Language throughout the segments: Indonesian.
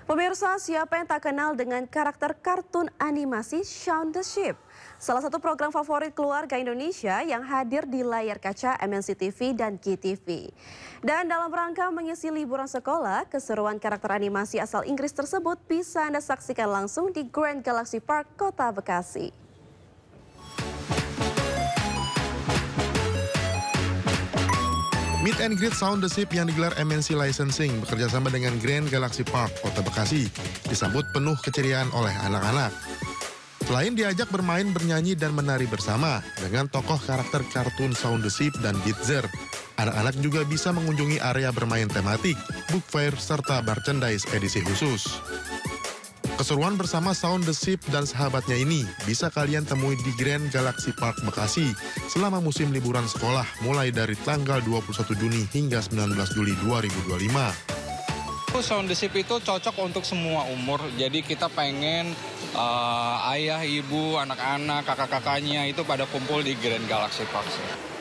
Pemirsa, siapa yang tak kenal dengan karakter kartun animasi Shaun the Sheep? Salah satu program favorit keluarga Indonesia yang hadir di layar kaca MNC TV dan GTV. Dan dalam rangka mengisi liburan sekolah, keseruan karakter animasi asal Inggris tersebut bisa Anda saksikan langsung di Grand Galaxy Park, Kota Bekasi. Meet and Greet Shaun the Sheep yang digelar MNC Licensing bekerjasama dengan Grand Galaxy Park, Kota Bekasi, disambut penuh keceriaan oleh anak-anak. Selain diajak bermain, bernyanyi, dan menari bersama dengan tokoh karakter kartun Shaun the Sheep dan Bitzer, anak-anak juga bisa mengunjungi area bermain tematik, book fair, serta merchandise edisi khusus. Keseruan bersama Shaun the Sheep dan sahabatnya ini bisa kalian temui di Grand Galaxy Park Bekasi selama musim liburan sekolah mulai dari tanggal 21 Juni hingga 19 Juli 2025. Shaun the Sheep itu cocok untuk semua umur, jadi kita pengen ayah, ibu, anak-anak, kakak-kakaknya itu pada kumpul di Grand Galaxy Park.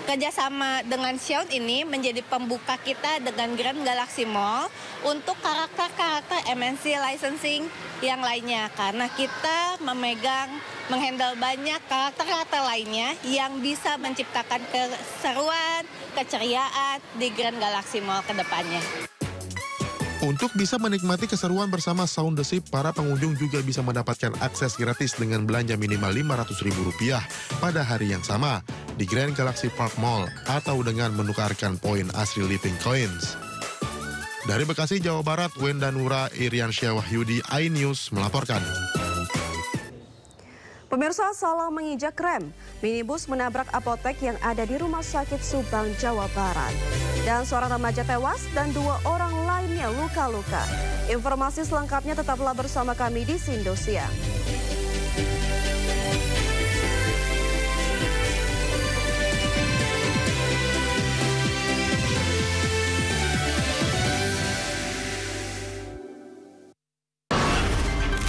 Kerjasama dengan Shaun ini menjadi pembuka kita dengan Grand Galaxy Mall untuk karakter-karakter MNC licensing yang lainnya. Karena kita menghandle banyak karakter-karakter lainnya yang bisa menciptakan keseruan, keceriaan di Grand Galaxy Mall ke depannya. Untuk bisa menikmati keseruan bersama Shaun the Sheep, para pengunjung juga bisa mendapatkan akses gratis dengan belanja minimal Rp500.000 pada hari yang sama di Grand Galaxy Park Mall atau dengan menukarkan poin asli Living Coins. Dari Bekasi, Jawa Barat, Wenda Nura, Iriansyah Wahyudi, iNews melaporkan. Pemirsa, salah menginjak rem, minibus menabrak apotek yang ada di Rumah Sakit Subang, Jawa Barat. Dan seorang remaja tewas dan 2 orang lainnya luka-luka. Informasi selengkapnya tetaplah bersama kami di Sindo Siang.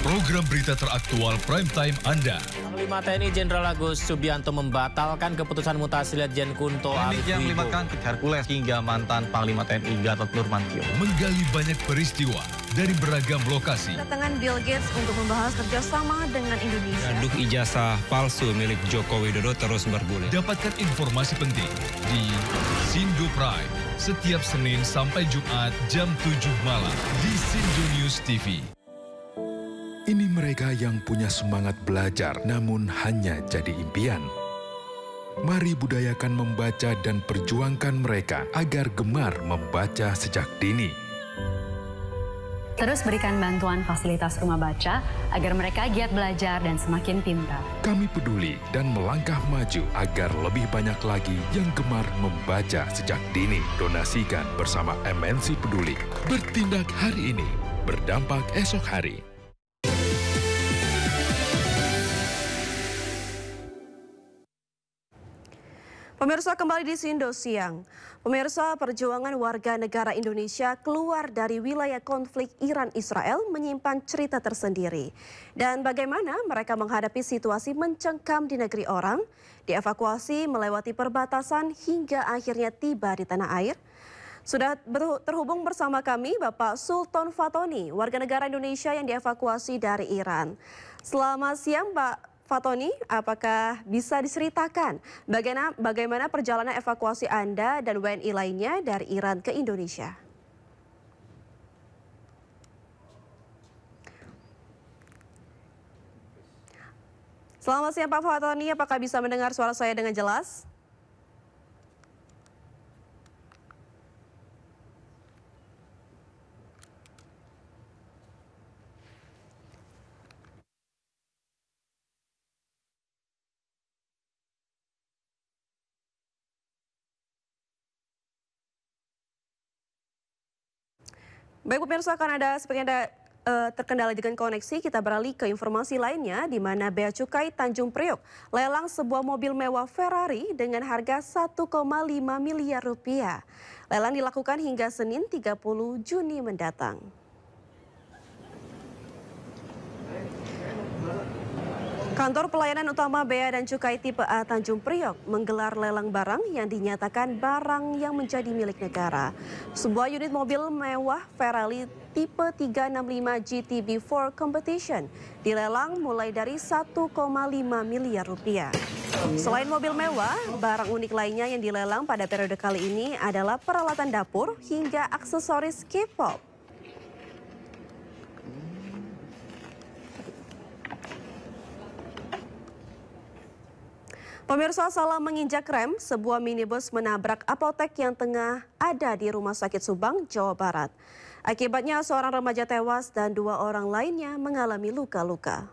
Program berita teraktual prime time Anda. Panglima TNI Jenderal Agus Subianto membatalkan keputusan mutasi Letjen Kunto Arif yang Wibowo melibatkan Hercules hingga mantan Panglima TNI Gatot Nurmantio. Menggali banyak peristiwa dari beragam lokasi. Kedatangan Bill Gates untuk membahas kerjasama dengan Indonesia. Gaduh ijazah palsu milik Joko Widodo terus bergulir. Dapatkan informasi penting di Sindo Prime setiap Senin sampai Jumat jam 7 malam di Sindo News TV. Ini mereka yang punya semangat belajar namun hanya jadi impian. Mari budayakan membaca dan perjuangkan mereka agar gemar membaca sejak dini. Terus berikan bantuan fasilitas rumah baca agar mereka giat belajar dan semakin pintar. Kami peduli dan melangkah maju agar lebih banyak lagi yang gemar membaca sejak dini. Donasikan bersama MNC Peduli. Bertindak hari ini, berdampak esok hari. Pemirsa, kembali di Sindo Siang. Pemirsa, perjuangan warga negara Indonesia keluar dari wilayah konflik Iran-Israel menyimpan cerita tersendiri. Dan bagaimana mereka menghadapi situasi mencengkam di negeri orang, dievakuasi melewati perbatasan hingga akhirnya tiba di tanah air. Sudah terhubung bersama kami Bapak Sultan Fatoni, warga negara Indonesia yang dievakuasi dari Iran. Selamat siang, Pak Fatoni, apakah bisa diceritakan bagaimana perjalanan evakuasi Anda dan WNI lainnya dari Iran ke Indonesia? Selamat siang Pak Fatoni, apakah bisa mendengar suara saya dengan jelas? Baik pemirsa, seperti Anda terkendala dengan koneksi, kita beralih ke informasi lainnya di mana Bea Cukai Tanjung Priok lelang sebuah mobil mewah Ferrari dengan harga 1,5 miliar rupiah. Lelang dilakukan hingga Senin 30 Juni mendatang. Kantor Pelayanan Utama Bea dan Cukai Tipe A Tanjung Priok menggelar lelang barang yang dinyatakan barang yang menjadi milik negara. Sebuah unit mobil mewah Ferrari tipe 365 GTB4 Competition dilelang mulai dari 1,5 miliar rupiah. Selain mobil mewah, barang unik lainnya yang dilelang pada periode kali ini adalah peralatan dapur hingga aksesoris K-pop. Pemirsa, salah menginjak rem, sebuah minibus menabrak apotek yang tengah ada di Rumah Sakit Subang, Jawa Barat. Akibatnya seorang remaja tewas dan 2 orang lainnya mengalami luka-luka.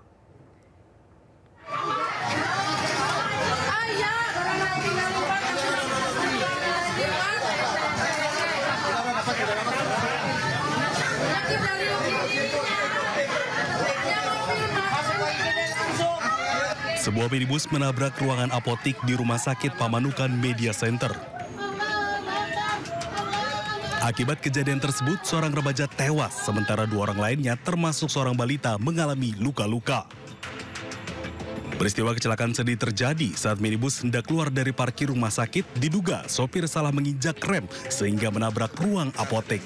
Sebuah minibus menabrak ruangan apotik di Rumah Sakit Pamanukan Media Center. Akibat kejadian tersebut, seorang remaja tewas, sementara 2 orang lainnya termasuk seorang balita mengalami luka-luka. Peristiwa kecelakaan sedih terjadi saat minibus hendak keluar dari parkir rumah sakit, diduga sopir salah menginjak rem sehingga menabrak ruang apotek.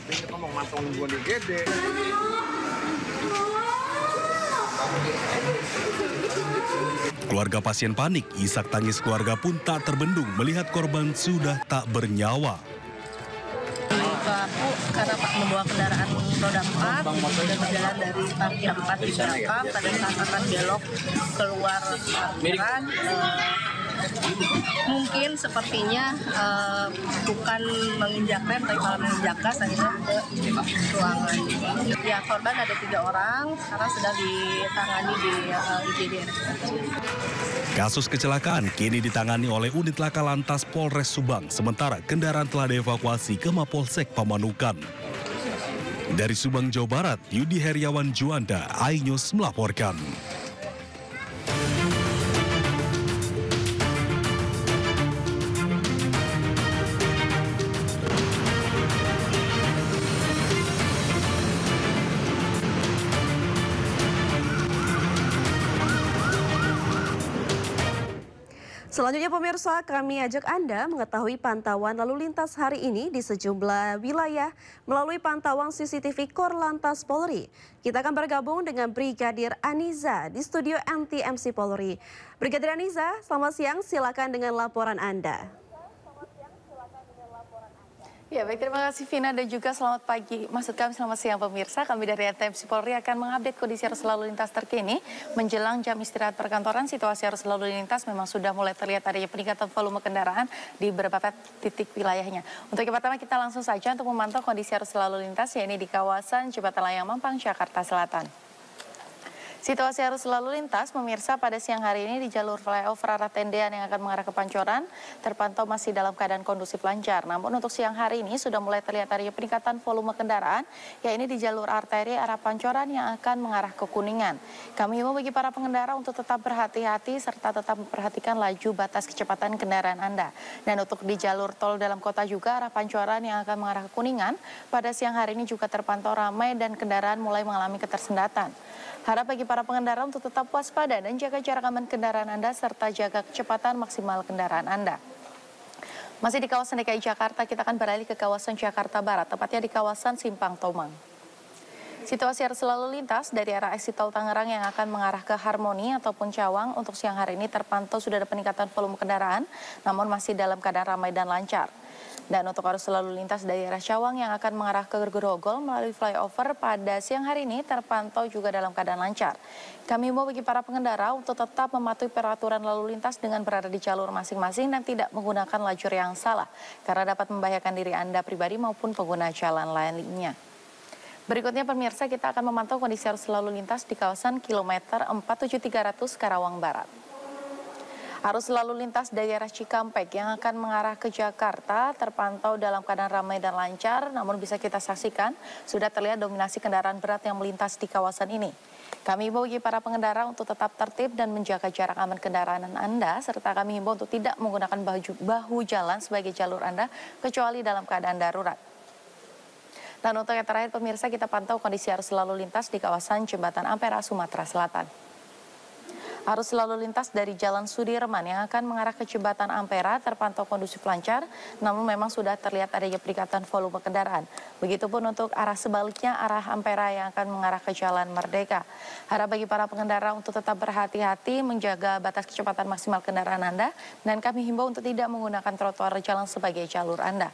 Keluarga pasien panik, isak tangis keluarga pun tak terbendung melihat korban sudah tak bernyawa. Pelaku karena membawa kendaraan roda 4 dan berjalan dari parkir 4 di belakang pada saat akan belok keluar parkiran. Mungkin sepertinya bukan menginjak rem tapi malah menginjak gas akhirnya ke ruangan. Ya, korban ada 3 orang, sekarang sedang ditangani di IGD. Kasus kecelakaan kini ditangani oleh unit laka lantas Polres Subang, sementara kendaraan telah dievakuasi ke Mapolsek Pamanukan. Dari Subang, Jawa Barat, Yudi Heriawan Juanda, iNews melaporkan. Selanjutnya pemirsa, kami ajak Anda mengetahui pantauan lalu lintas hari ini di sejumlah wilayah melalui pantauan CCTV Korlantas Polri. Kita akan bergabung dengan Brigadir Aniza di studio NTMC Polri. Brigadir Aniza, selamat siang, silakan dengan laporan Anda. Ya, baik, terima kasih Vina dan juga selamat pagi. Maksud kami selamat siang pemirsa. Kami dari NTMC Polri akan mengupdate kondisi arus lalu lintas terkini. Menjelang jam istirahat perkantoran, situasi arus lalu lintas memang sudah mulai terlihat adanya peningkatan volume kendaraan di beberapa titik wilayahnya. Untuk yang pertama kita langsung saja untuk memantau kondisi arus lalu lintas, yaitu di kawasan Jembatan Layang Mampang, Jakarta Selatan. Situasi arus lalu lintas, pemirsa, pada siang hari ini di jalur flyover arah Tendean yang akan mengarah ke Pancoran terpantau masih dalam keadaan kondusif lancar. Namun untuk siang hari ini sudah mulai terlihat adanya peningkatan volume kendaraan, yaitu di jalur arteri arah Pancoran yang akan mengarah ke Kuningan. Kami himbau bagi para pengendara untuk tetap berhati-hati serta tetap memperhatikan laju batas kecepatan kendaraan Anda. Dan untuk di jalur tol dalam kota juga arah Pancoran yang akan mengarah ke Kuningan, pada siang hari ini juga terpantau ramai dan kendaraan mulai mengalami ketersendatan. Harap bagi para pengendara untuk tetap waspada dan jaga jarak aman kendaraan Anda serta jaga kecepatan maksimal kendaraan Anda. Masih di kawasan DKI Jakarta, kita akan beralih ke kawasan Jakarta Barat, tepatnya di kawasan Simpang Tomang. Situasi arus lalu lintas dari arah exit tol Tangerang yang akan mengarah ke Harmoni ataupun Cawang untuk siang hari ini terpantau sudah ada peningkatan volume kendaraan, namun masih dalam keadaan ramai dan lancar. Dan untuk arus lalu lintas dari arah Cawang yang akan mengarah ke Grogol melalui flyover pada siang hari ini terpantau juga dalam keadaan lancar. Kami mau bagi para pengendara untuk tetap mematuhi peraturan lalu lintas dengan berada di jalur masing-masing dan tidak menggunakan lajur yang salah, karena dapat membahayakan diri Anda pribadi maupun pengguna jalan lainnya. Berikutnya pemirsa, kita akan memantau kondisi arus lalu lintas di kawasan kilometer 47300 Karawang Barat. Arus lalu lintas dari arah Cikampek yang akan mengarah ke Jakarta terpantau dalam keadaan ramai dan lancar, namun bisa kita saksikan sudah terlihat dominasi kendaraan berat yang melintas di kawasan ini. Kami himbau bagi para pengendara untuk tetap tertib dan menjaga jarak aman kendaraan Anda, serta kami himbau untuk tidak menggunakan bahu jalan sebagai jalur Anda, kecuali dalam keadaan darurat. Dan untuk yang terakhir pemirsa, kita pantau kondisi arus lalu lintas di kawasan Jembatan Ampera, Sumatera Selatan. Arus lalu lintas dari Jalan Sudirman yang akan mengarah ke Jembatan Ampera terpantau kondusif lancar, namun memang sudah terlihat adanya peningkatan volume kendaraan. Begitupun untuk arah sebaliknya, arah Ampera yang akan mengarah ke Jalan Merdeka. Harap bagi para pengendara untuk tetap berhati-hati, menjaga batas kecepatan maksimal kendaraan Anda, dan kami himbau untuk tidak menggunakan trotoar jalan sebagai jalur Anda.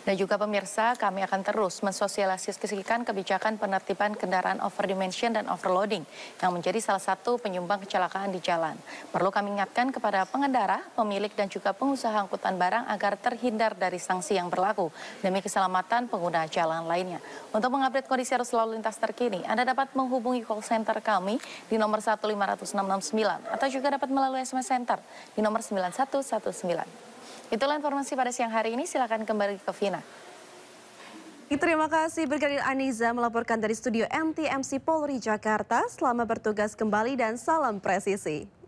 Dan juga pemirsa, kami akan terus mensosialisasikan kebijakan penertiban kendaraan overdimension dan overloading yang menjadi salah satu penyumbang kecelakaan di jalan. Perlu kami ingatkan kepada pengendara, pemilik dan juga pengusaha angkutan barang agar terhindar dari sanksi yang berlaku demi keselamatan pengguna jalan lainnya. Untuk mengupdate kondisi arus lalu lintas terkini, Anda dapat menghubungi call center kami di nomor 15669 atau juga dapat melalui SMS Center di nomor 9119. Itulah informasi pada siang hari ini, silakan kembali ke Vina. Terima kasih Brigadir Aniza melaporkan dari studio NTMC Polri Jakarta. Selamat bertugas kembali dan salam presisi.